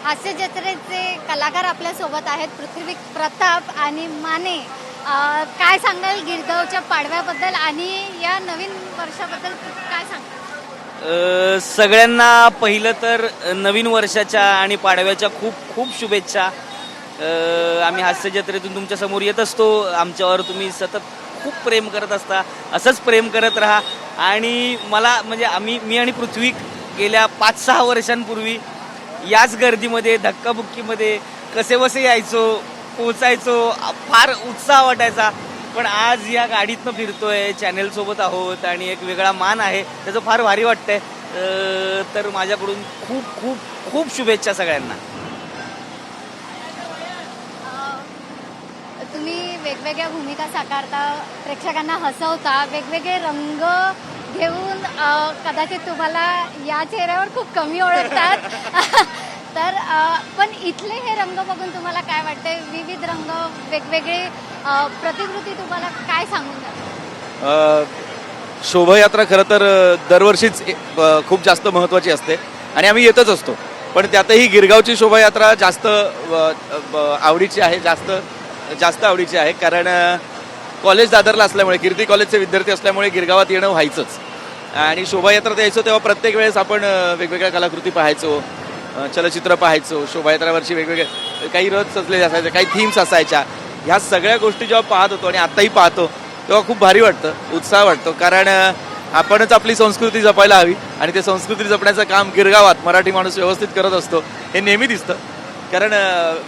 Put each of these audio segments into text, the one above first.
हास्य जत्रेचे कलाकार आपल्या सोबत आहेत, पृथ्वी प्रताप आणि माने. काय सांगाल गिरगावच्या पाडव्याबद्दल आणि या नवीन वर्षाबद्दल काय सांगाल? सगळ्यांना पहिलं तर नवीन वर्षाच्या आणि पाडव्याच्या खूप खूप शुभेच्छा. आम्ही हास्य जत्रेतून तुमच्या समोर येत असतो. आमच्यावर तुम्ही सतत खूप प्रेम करत असता, असंच प्रेम करत राहा. आणि मला म्हणजे मी आणि पृथ्वी गेल्या 5-6 वर्षांपूर्वी याच गर्दीमध्ये धक्काबुक्कीमध्ये कसेबसे यायचो, पोचायचो, फार उत्साह वाटायचा. पण आज या गाडीतनं फिरतोय, चॅनेलसोबत आहोत आणि एक वेगळा मान आहे, त्याचं फार भारी वाटतंय. तर माझ्याकडून खूप खूप खूप शुभेच्छा सगळ्यांना. तुम्ही वेगवेगळ्या भूमिका साकारता, प्रेक्षकांना हसवता, वेगवेगळे रंग घेऊन कदाचित तुम्हाला या चेहऱ्यावर खूप कमी ओळखतात. तर पण इथले हे रंग बघून तुम्हाला काय वाटतंय? विविध रंग, वेगवेगळे प्रतिकृती तुम्हाला काय सांगून जातात? शोभायात्रा खरं तर दरवर्षीच खूप जास्त महत्त्वाची असते आणि आम्ही येतच असतो. पण त्यातही गिरगावची शोभायात्रा जास्त आवडीची आहे, जास्त आवडीची आहे. कारण कॉलेज दादरला असल्यामुळे, कीर्ती कॉलेजचे विद्यार्थी असल्यामुळे गिरगावात येणं व्हायचंच. आणि शोभायात्रा यायचो तेव्हा प्रत्येक वेळेस आपण वेगवेगळ्या कलाकृती पाहायचो, चलचित्र पाहायचो. शोभायात्रावरची वेगवेगळे काही रथ सजले असायचे, काही थीम्स असायच्या. ह्या सगळ्या गोष्टी जेव्हा पाहत होतो आणि आत्ताही पाहतो तेव्हा खूप भारी वाटतं, उत्साह वाटतो. कारण आपणच आपली संस्कृती जपायला हवी आणि ते संस्कृती जपण्याचं काम गिरगावात मराठी माणूस व्यवस्थित करत असतो हे नेहमी दिसतं. कारण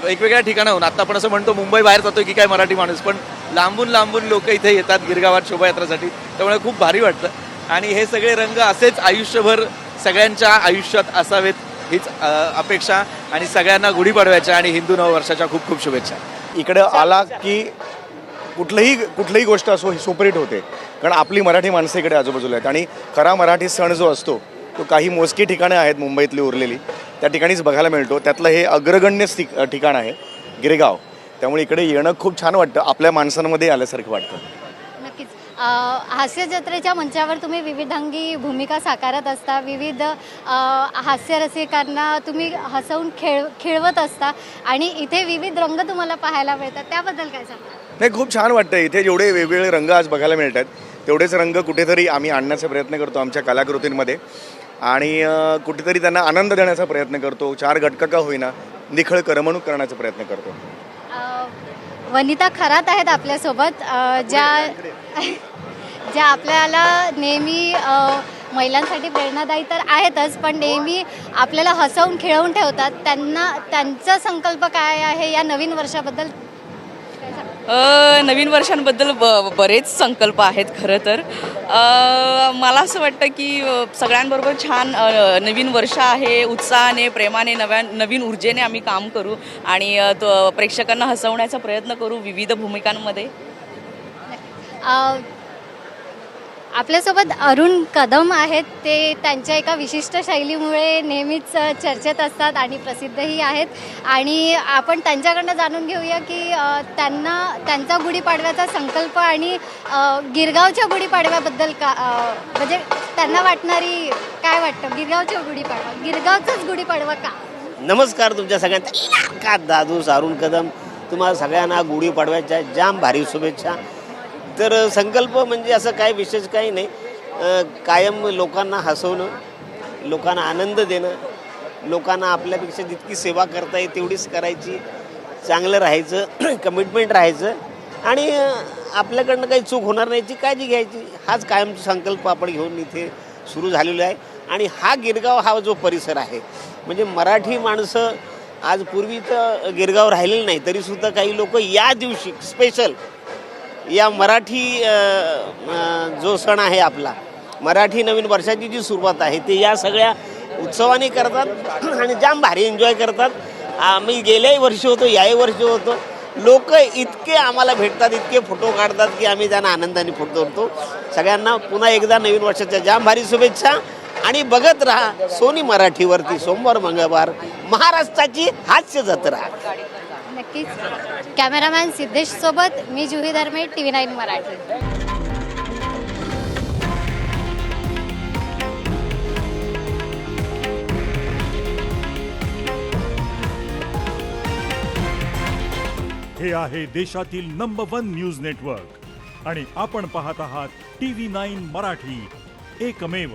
वेगवेगळ्या ठिकाणाहून, आता आपण असं म्हणतो मुंबई बाहेर जातोय की काय मराठी माणूस, पण लांबून लांबून लोक इथे येतात गिरगावात शोभायात्रासाठी. त्यामुळे खूप भारी वाटतं. आणि हे सगळे रंग असेच आयुष्यभर सगळ्यांच्या आयुष्यात असावेत हीच अपेक्षा. आणि सगळ्यांना गुढीपाडव्याच्या आणि हिंदू नववर्षाच्या खूप खूप शुभेच्छा. इकडे आला की कुठलीही गोष्ट असो ही सुपरहिट होते, कारण आपली मराठी माणसं इकडे आजूबाजूला आहेत. आणि खरा मराठी सण जो असतो तो काही मोजकी ठिकाणं आहेत मुंबईतली उरलेली, त्या ठिकाणीच बघायला मिळतो. त्यातलं हे अग्रगण्य ठिकाण आहे गिरगाव. त्यामुळे इकडे येणं खूप छान वाटतं, आपल्या माणसांमध्ये आल्यासारखं वाटतं. नक्कीच. हास्य जत्रेच्या मंचावर तुम्ही विविधांगी भूमिका साकारत असता, विविध हास्यरसिकांना तुम्ही हसवून खेळवत असता आणि इथे विविध रंग तुम्हाला पाहायला मिळतात, त्याबद्दल काय सांगा? नाही, खूप छान वाटतं. इथे जेवढे वेगवेगळे रंग आज बघायला मिळत आहेत तेवढेच रंग कुठेतरी आम्ही आणण्याचा प्रयत्न करतो आमच्या कलाकृतींमध्ये. आणि कुठेतरी त्यांना आनंद देण्याचा प्रयत्न करतो. 4 घटका का होईना निखळ करमणूक करण्याचा प्रयत्न करतो. वनिता खरात आहेत आपल्यासोबत, ज्या आपल्याला नेहमी महिलांसाठी प्रेरणादायी तर आहेतच, पण नेहमी आपल्याला हसवून खेळवून ठेवतात. त्यांचा संकल्प काय आहे या नवीन वर्षाबद्दल? नवीन वर्षांबद्दल बरेच संकल्प आहेत खरं तर. मला असं वाटतं की सगळ्यांबरोबर छान नवीन वर्ष आहे, उत्साहाने, प्रेमाने, नवीन ऊर्जेने आम्ही काम करू आणि प्रेक्षकांना हसवण्याचा प्रयत्न करू विविध भूमिकांमध्ये. आपल्यासोबत अरुण कदम आहेत. ते त्यांच्या एका विशिष्ट शैलीमुळे नेहमीच चर्चेत असतात आणि प्रसिद्धही आहेत. आणि आपण त्यांच्याकडनं जाणून घेऊया की त्यांचा गुढीपाडव्याचा संकल्प आणि गिरगावच्या गुढीपाडव्याबद्दल म्हणजे त्यांना वाटणारी काय वाटतं गिरगावच्या गुढीपाडवा, गिरगावचाच गुढीपाडवा का? नमस्कार तुमच्या सगळ्यांचा. का दादू अरुण कदम, तुम्हाला सगळ्यांना गुढीपाडव्याच्या जाम भारी शुभेच्छा. तर संकल्प म्हणजे असं काय विशेष काही नाही, कायम लोकांना हसवणं, लोकांना आनंद देणं, लोकांना आपल्यापेक्षा जितकी सेवा करता येईल तेवढीच करायची, चांगलं राहायचं, कमिटमेंट राहायचं आणि आपल्याकडनं काही चूक होणार नाही याची काळजी घ्यायची. हाच कायमचा संकल्प आपण घेऊन इथे सुरू झालेला आहे. आणि हा गिरगाव हा जो परिसर आहे म्हणजे मराठी माणसं आज पूर्वी तर गिरगाव राहिलेलं नाही, तरीसुद्धा काही लोक या दिवशी स्पेशल या मराठी जो सण आहे आपला, मराठी नवीन वर्षाची जी सुरुवात आहे ते या सगळ्या उत्सवाने करतात आणि जाम भारी एन्जॉय करतात. आम्ही गेल्याही वर्षी होतो, याही वर्षी होतो. लोक इतके आम्हाला भेटतात, इतके फोटो काढतात की आम्ही त्यांना आनंदाने फोटो करतो. सगळ्यांना पुन्हा एकदा नवीन वर्षाच्या जाम भारी शुभेच्छा. आणि बघत राहा सोनी मराठीवरती सोमवार मंगळवार महाराष्ट्राची हास्य जत्रा. नक्कीच. कॅमेरामॅन सिद्धेश सोबत मी जुही धर्मे, TV9 मराठी. हे आहे देशातील नंबर 1 न्यूज नेटवर्क आणि आपण पाहत आहात TV9 मराठी, एकमेव.